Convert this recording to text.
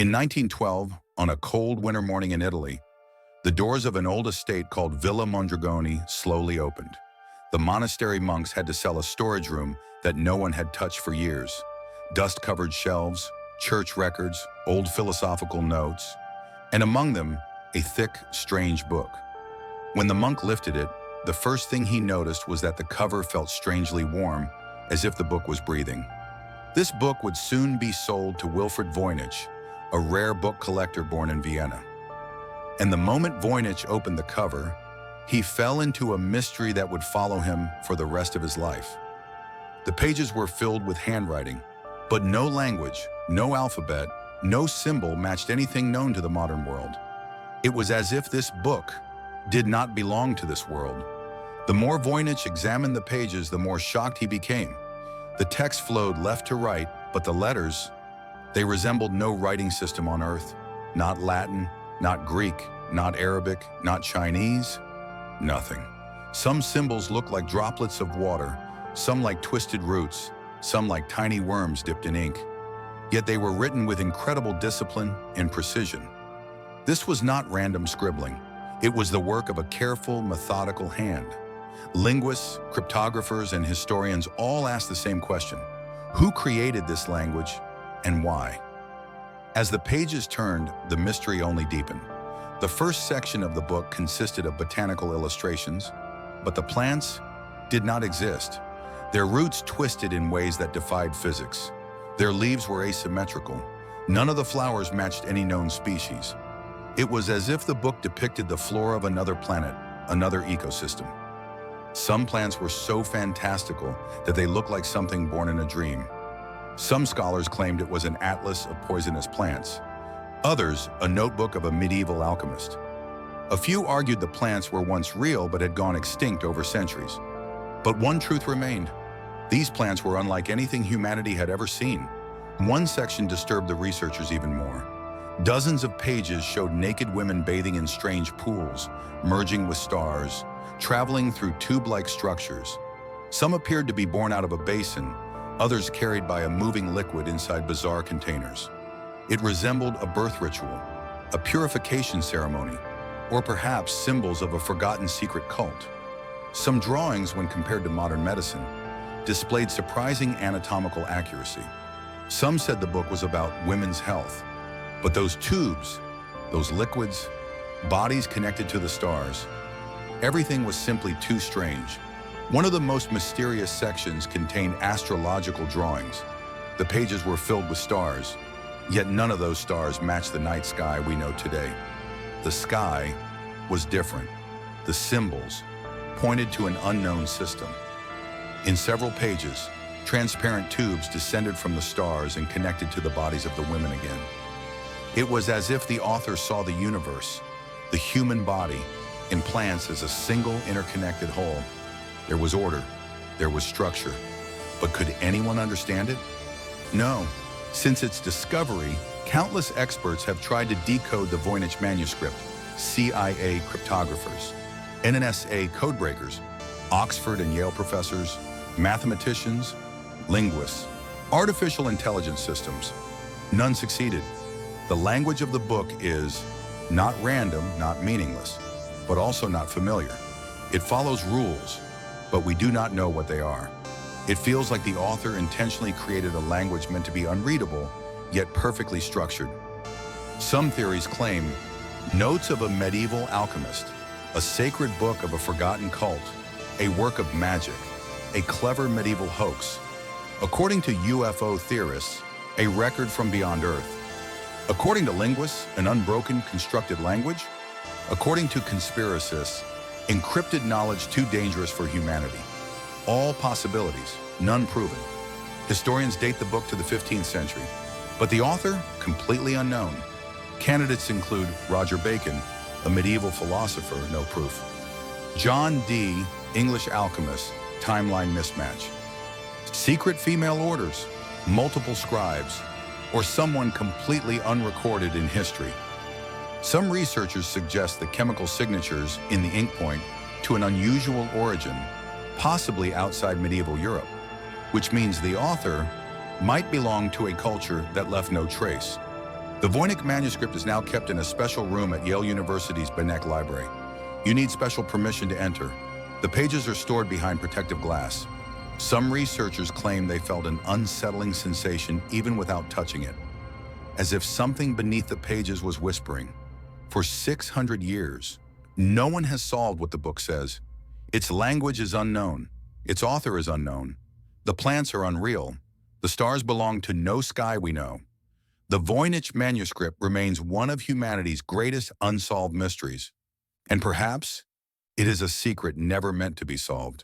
In 1912, on a cold winter morning in Italy, the doors of an old estate called Villa Mondragone slowly opened. The monastery monks had to sell a storage room that no one had touched for years. Dust-covered shelves, church records, old philosophical notes, and among them, a thick, strange book. When the monk lifted it, the first thing he noticed was that the cover felt strangely warm, as if the book was breathing. This book would soon be sold to Wilfred Voynich, a rare book collector born in Vienna. And the moment Voynich opened the cover, he fell into a mystery that would follow him for the rest of his life. The pages were filled with handwriting, but no language, no alphabet, no symbol matched anything known to the modern world. It was as if this book did not belong to this world. The more Voynich examined the pages, the more shocked he became. The text flowed left to right, but the letters, they resembled no writing system on earth. Not Latin, not Greek, not Arabic, not Chinese, nothing. Some symbols looked like droplets of water, some like twisted roots, some like tiny worms dipped in ink. Yet they were written with incredible discipline and precision. This was not random scribbling. It was the work of a careful, methodical hand. Linguists, cryptographers, and historians all asked the same question: who created this language and why? As the pages turned, the mystery only deepened. The first section of the book consisted of botanical illustrations, but the plants did not exist. Their roots twisted in ways that defied physics. Their leaves were asymmetrical. None of the flowers matched any known species. It was as if the book depicted the flora of another planet, another ecosystem. Some plants were so fantastical that they looked like something born in a dream. Some scholars claimed it was an atlas of poisonous plants. Others, a notebook of a medieval alchemist. A few argued the plants were once real but had gone extinct over centuries. But one truth remained: these plants were unlike anything humanity had ever seen. One section disturbed the researchers even more. Dozens of pages showed naked women bathing in strange pools, merging with stars, traveling through tube-like structures. Some appeared to be born out of a basin, others carried by a moving liquid inside bizarre containers. It resembled a birth ritual, a purification ceremony, or perhaps symbols of a forgotten secret cult. Some drawings, when compared to modern medicine, displayed surprising anatomical accuracy. Some said the book was about women's health. But those tubes, those liquids, bodies connected to the stars, everything was simply too strange. One of the most mysterious sections contained astrological drawings. The pages were filled with stars, yet none of those stars matched the night sky we know today. The sky was different. The symbols pointed to an unknown system. In several pages, transparent tubes descended from the stars and connected to the bodies of the women again. It was as if the author saw the universe, the human body, in plants as a single interconnected whole. There was order, there was structure, but could anyone understand it? No. Since its discovery, countless experts have tried to decode the Voynich Manuscript: CIA cryptographers, NSA codebreakers, Oxford and Yale professors, mathematicians, linguists, artificial intelligence systems. None succeeded. The language of the book is not random, not meaningless, but also not familiar. It follows rules, but we do not know what they are. It feels like the author intentionally created a language meant to be unreadable, yet perfectly structured. Some theories claim Notes of a Medieval Alchemist, a sacred book of a forgotten cult, a work of magic, a clever medieval hoax. According to UFO theorists, a record from beyond Earth. According to linguists, an unbroken constructed language. According to conspiracists, encrypted knowledge too dangerous for humanity. All possibilities, none proven. Historians date the book to the 15th century, but the author, completely unknown. Candidates include Roger Bacon, a medieval philosopher, no proof. John Dee, English alchemist, timeline mismatch. Secret female orders, multiple scribes, or someone completely unrecorded in history. Some researchers suggest the chemical signatures in the ink point to an unusual origin, possibly outside medieval Europe, which means the author might belong to a culture that left no trace. The Voynich Manuscript is now kept in a special room at Yale University's Binet Library. You need special permission to enter. The pages are stored behind protective glass. Some researchers claim they felt an unsettling sensation even without touching it, as if something beneath the pages was whispering. For 600 years, no one has solved what the book says. Its language is unknown. Its author is unknown. The plants are unreal. The stars belong to no sky we know. The Voynich Manuscript remains one of humanity's greatest unsolved mysteries. And perhaps it is a secret never meant to be solved.